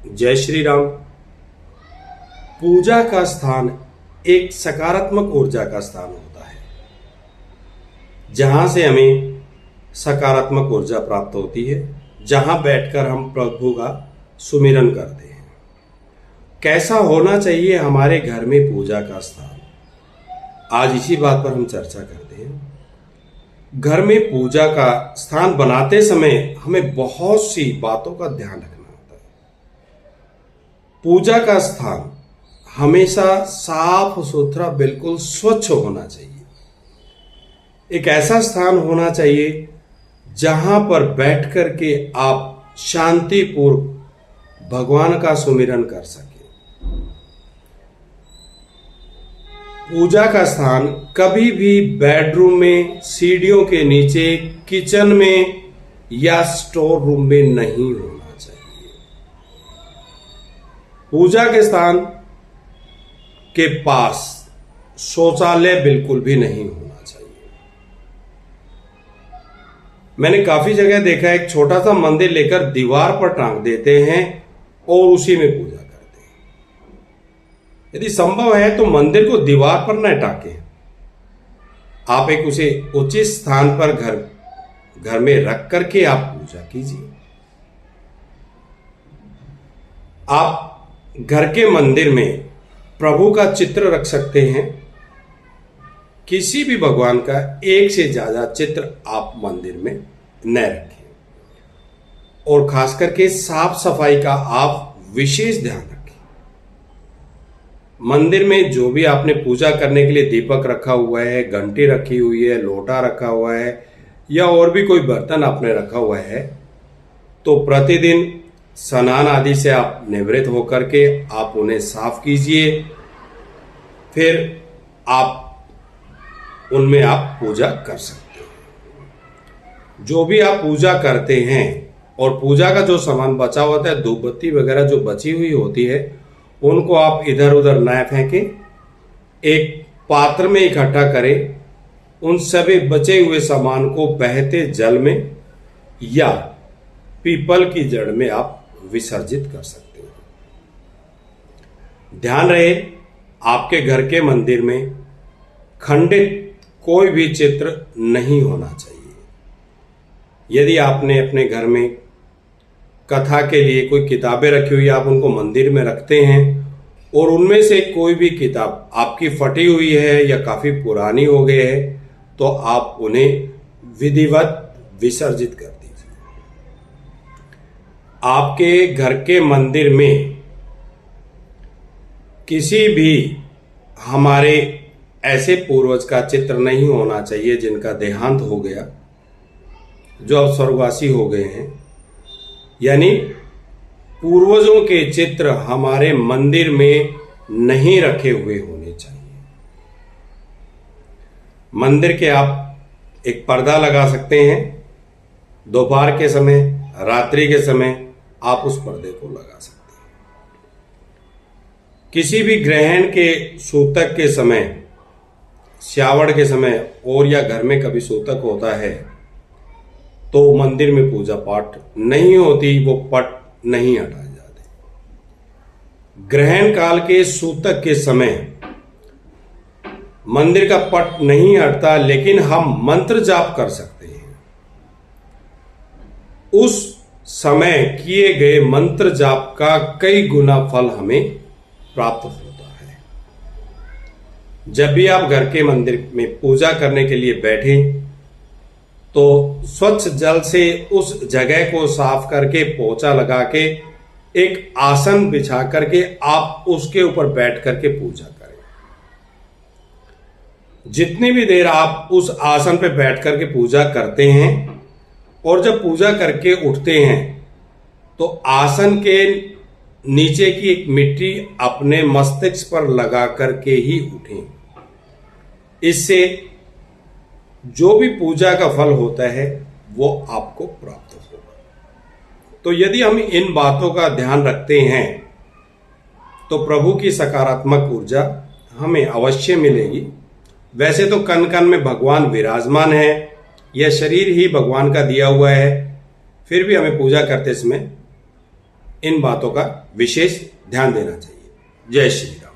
जय श्री राम। पूजा का स्थान एक सकारात्मक ऊर्जा का स्थान होता है, जहां से हमें सकारात्मक ऊर्जा प्राप्त होती है, जहां बैठकर हम प्रभु का सुमिरन करते हैं। कैसा होना चाहिए हमारे घर में पूजा का स्थान, आज इसी बात पर हम चर्चा करते हैं। घर में पूजा का स्थान बनाते समय हमें बहुत सी बातों का ध्यान रखना होता है। पूजा का स्थान हमेशा साफ सुथरा, बिल्कुल स्वच्छ होना चाहिए। एक ऐसा स्थान होना चाहिए जहां पर बैठ कर के आप शांतिपूर्वक भगवान का सुमिरन कर सकें। पूजा का स्थान कभी भी बेडरूम में, सीढ़ियों के नीचे, किचन में या स्टोर रूम में नहीं होना चाहिए। पूजा के स्थान के पास शौचालय बिल्कुल भी नहीं होना चाहिए। मैंने काफी जगह देखा है, एक छोटा सा मंदिर लेकर दीवार पर टांग देते हैं और उसी में पूजा करते हैं। यदि संभव है तो मंदिर को दीवार पर न टाकें, आप एक उसे उचित स्थान पर घर में रख करके आप पूजा कीजिए। आप घर के मंदिर में प्रभु का चित्र रख सकते हैं। किसी भी भगवान का एक से ज्यादा चित्र आप मंदिर में न रखें, और खास करके साफ सफाई का आप विशेष ध्यान रखें। मंदिर में जो भी आपने पूजा करने के लिए दीपक रखा हुआ है, घंटी रखी हुई है, लोटा रखा हुआ है या और भी कोई बर्तन आपने रखा हुआ है, तो प्रतिदिन स्नान आदि से आप निवृत्त होकर के आप उन्हें साफ कीजिए। फिर आप उनमें आप पूजा कर सकते हैं। जो भी आप पूजा करते हैं और पूजा का जो सामान बचा होता है, धूप बत्ती वगैरह जो बची हुई होती है, उनको आप इधर उधर न फेंकें, एक पात्र में इकट्ठा करें। उन सभी बचे हुए सामान को बहते जल में या पीपल की जड़ में आप विसर्जित कर सकते हैं। ध्यान रहे, आपके घर के मंदिर में खंडित कोई भी चित्र नहीं होना चाहिए। यदि आपने अपने घर में कथा के लिए कोई किताबें रखी हुई, आप उनको मंदिर में रखते हैं और उनमें से कोई भी किताब आपकी फटी हुई है या काफी पुरानी हो गई है, तो आप उन्हें विधिवत विसर्जित कर दीजिए। आपके घर के मंदिर में किसी भी हमारे ऐसे पूर्वज का चित्र नहीं होना चाहिए जिनका देहांत हो गया, जो अब स्वर्गवासी हो गए हैं। यानी पूर्वजों के चित्र हमारे मंदिर में नहीं रखे हुए होने चाहिए। मंदिर के आप एक पर्दा लगा सकते हैं। दोपहर के समय, रात्रि के समय आप उस पर्दे को लगा सकते हैं। किसी भी ग्रहण के सूतक के समय, श्रावण के समय और या घर में कभी सूतक होता है तो मंदिर में पूजा पाठ नहीं होती, वो पट नहीं हटाए जाते। ग्रहण काल के सूतक के समय मंदिर का पट नहीं हटता, लेकिन हम मंत्र जाप कर सकते हैं। उस समय किए गए मंत्र जाप का कई गुना फल हमें प्राप्त होता है। जब भी आप घर के मंदिर में पूजा करने के लिए बैठें तो स्वच्छ जल से उस जगह को साफ करके, पोछा लगा के, एक आसन बिछा करके आप उसके ऊपर बैठ करके पूजा करें। जितनी भी देर आप उस आसन पे बैठ करके पूजा करते हैं और जब पूजा करके उठते हैं तो आसन के नीचे की एक मिट्टी अपने मस्तिष्क पर लगा करके ही उठें। इससे जो भी पूजा का फल होता है वो आपको प्राप्त होगा। तो यदि हम इन बातों का ध्यान रखते हैं तो प्रभु की सकारात्मक ऊर्जा हमें अवश्य मिलेगी। वैसे तो कण कण में भगवान विराजमान है, यह शरीर ही भगवान का दिया हुआ है, फिर भी हमें पूजा करते समय इन बातों का विशेष ध्यान देना चाहिए। जय श्री राम।